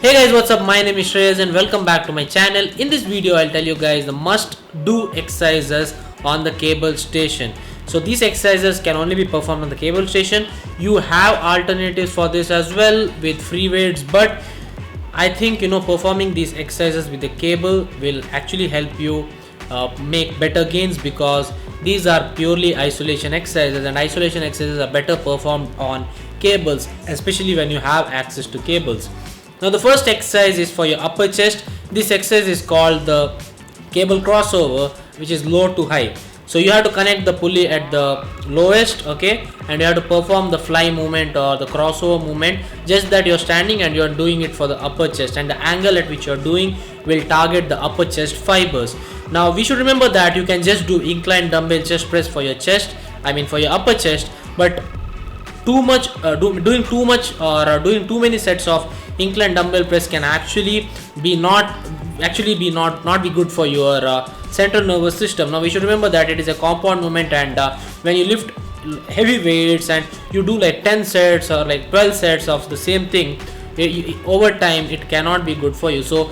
Hey guys, what's up? My name is Shreyas and welcome back to my channel. In this video, I'll tell you guys the must do exercises on the cable station. So these exercises can only be performed on the cable station. You have alternatives for this as well with free weights, but I think performing these exercises with the cable will actually help you make better gains, because these are purely isolation exercises, and isolation exercises are better performed on cables, especially when you have access to cables. Now the first exercise is for your upper chest. This exercise is called the cable crossover, which is low to high. So you have to connect the pulley at the lowest, okay, and you have to perform the fly movement or the crossover movement, just that you're standing and you're doing it for the upper chest, and the angle at which you're doing will target the upper chest fibers. Now we should remember that you can just do inclined dumbbell chest press for your chest, for your upper chest, but doing too much or doing too many sets of inclined dumbbell press can actually not be good for your central nervous system. Now we should remember that it is a compound movement, and when you lift heavy weights and you do like 10 sets or like 12 sets of the same thing, over time it cannot be good for you. So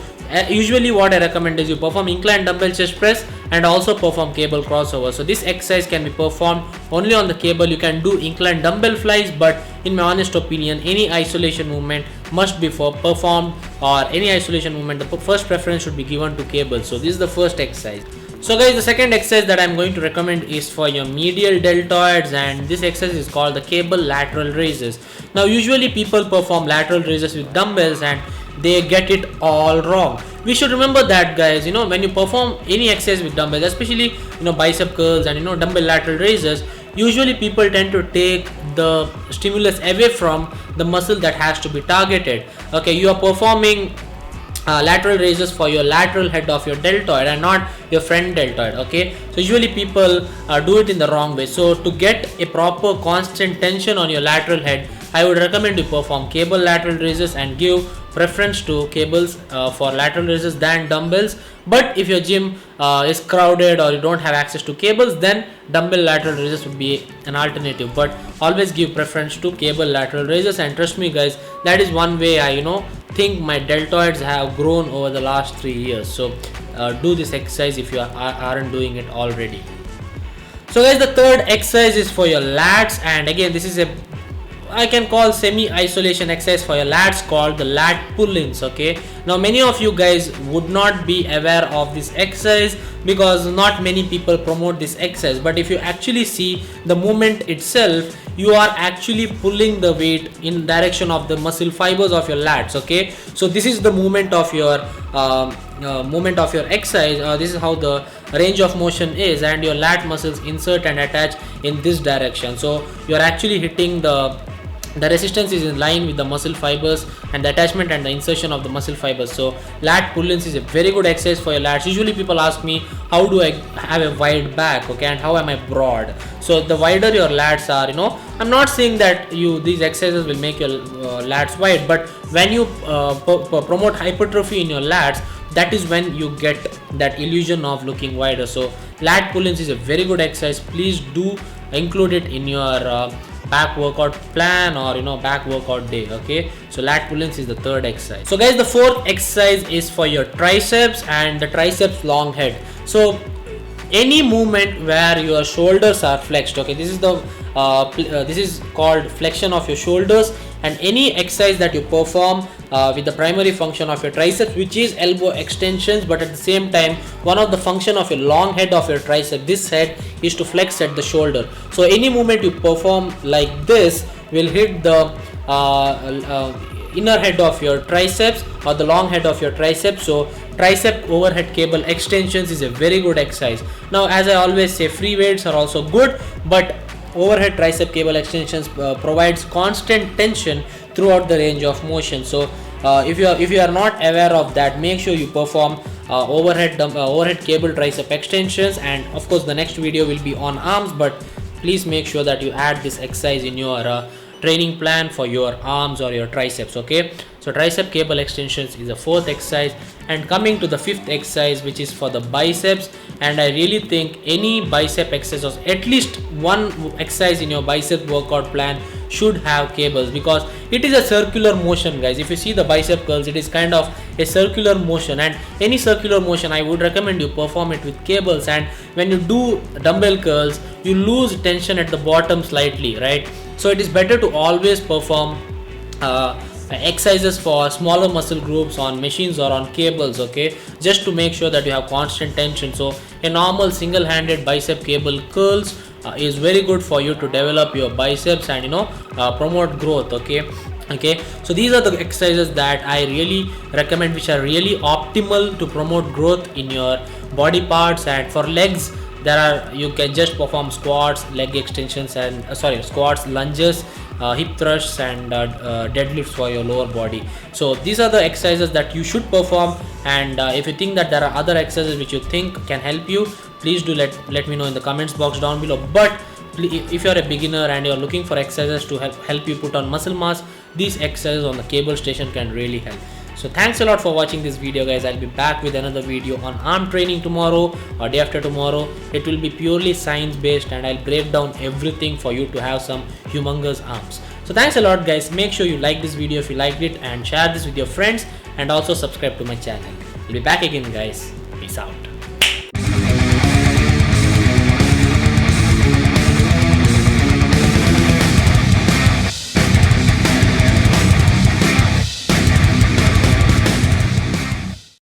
usually what I recommend is you perform inclined dumbbell chest press and also perform cable crossover. So this exercise can be performed only on the cable. You can do inclined dumbbell flies, but in my honest opinion, any isolation movement must be performed, or any isolation movement, the first preference should be given to cable. So this is the first exercise. So guys, the second exercise that I'm going to recommend is for your medial deltoids, and this exercise is called the cable lateral raises. Now usually people perform lateral raises with dumbbells and they get it all wrong. We should remember that, guys, when you perform any exercise with dumbbells, especially bicep curls and dumbbell lateral raises, usually people tend to take the stimulus away from the muscle that has to be targeted. Okay, you are performing lateral raises for your lateral head of your deltoid and not your front deltoid. Okay, so usually people do it in the wrong way. So to get a proper constant tension on your lateral head, I would recommend you perform cable lateral raises and give preference to cables for lateral raises than dumbbells. But if your gym is crowded or you don't have access to cables, then dumbbell lateral raises would be an alternative, but always give preference to cable lateral raises. And trust me guys, that is one way I think my deltoids have grown over the last 3 years. So do this exercise if you aren't doing it already. So guys, the third exercise is for your lats, and again this is I can call semi-isolation exercise for your lats, called the lat pull-ins. Okay, now many of you guys would not be aware of this exercise because not many people promote this exercise, but if you actually see the movement itself, you are actually pulling the weight in direction of the muscle fibers of your lats. Okay, so this is the movement of your exercise. This is how the range of motion is, and your lat muscles insert and attach in this direction. So you are actually hitting the resistance is in line with the muscle fibers and the attachment and the insertion of the muscle fibers. So lat pull-ins is a very good exercise for your lats. Usually people ask me, how do I have a wide back, okay, and how am I broad? So the wider your lats are, I'm not saying that these exercises will make your lats wide, but when you promote hypertrophy in your lats, that is when you get that illusion of looking wider. So lat pull-ins is a very good exercise. Please do include it in your back workout plan or back workout day. Okay, so lat pull-ins is the third exercise. So guys, the fourth exercise is for your triceps and the triceps long head. So any movement where your shoulders are flexed, okay, this is the this is called flexion of your shoulders, and any exercise that you perform with the primary function of your triceps, which is elbow extensions, but at the same time one of the function of your long head of your tricep, this head is to flex at the shoulder. So any movement you perform like this will hit the inner head of your triceps or the long head of your triceps. So tricep overhead cable extensions is a very good exercise. Now as I always say, free weights are also good, but overhead tricep cable extensions provides constant tension throughout the range of motion. So if you are not aware of that, make sure you perform overhead cable tricep extensions. And of course the next video will be on arms, but please make sure that you add this exercise in your training plan for your arms or your triceps. Okay, so tricep cable extensions is the fourth exercise. And coming to the fifth exercise, which is for the biceps, and I really think any bicep exercise, or at least one exercise in your bicep workout plan, should have cables, because it is a circular motion, guys. If you see the bicep curls, it is kind of a circular motion, and any circular motion I would recommend you perform it with cables. And when you do dumbbell curls, you lose tension at the bottom slightly, right? So it is better to always perform exercises for smaller muscle groups on machines or on cables, okay, just to make sure that you have constant tension. So a normal single-handed bicep cable curls is very good for you to develop your biceps and promote growth, okay. So these are the exercises that I really recommend, which are really optimal to promote growth in your body parts. And for legs, you can just perform squats, leg extensions, and squats, lunges, hip thrusts, and deadlifts for your lower body. So these are the exercises that you should perform. And if you think that there are other exercises which you think can help you, please do let me know in the comments box down below. But if you're a beginner and you're looking for exercises to help you put on muscle mass, these exercises on the cable station can really help. So thanks a lot for watching this video, guys. I'll be back with another video on arm training tomorrow or day after tomorrow. It will be purely science based, and I'll break down everything for you to have some humongous arms. So thanks a lot, guys. Make sure you like this video if you liked it, and share this with your friends, and also subscribe to my channel. I'll be back again, guys. Peace out.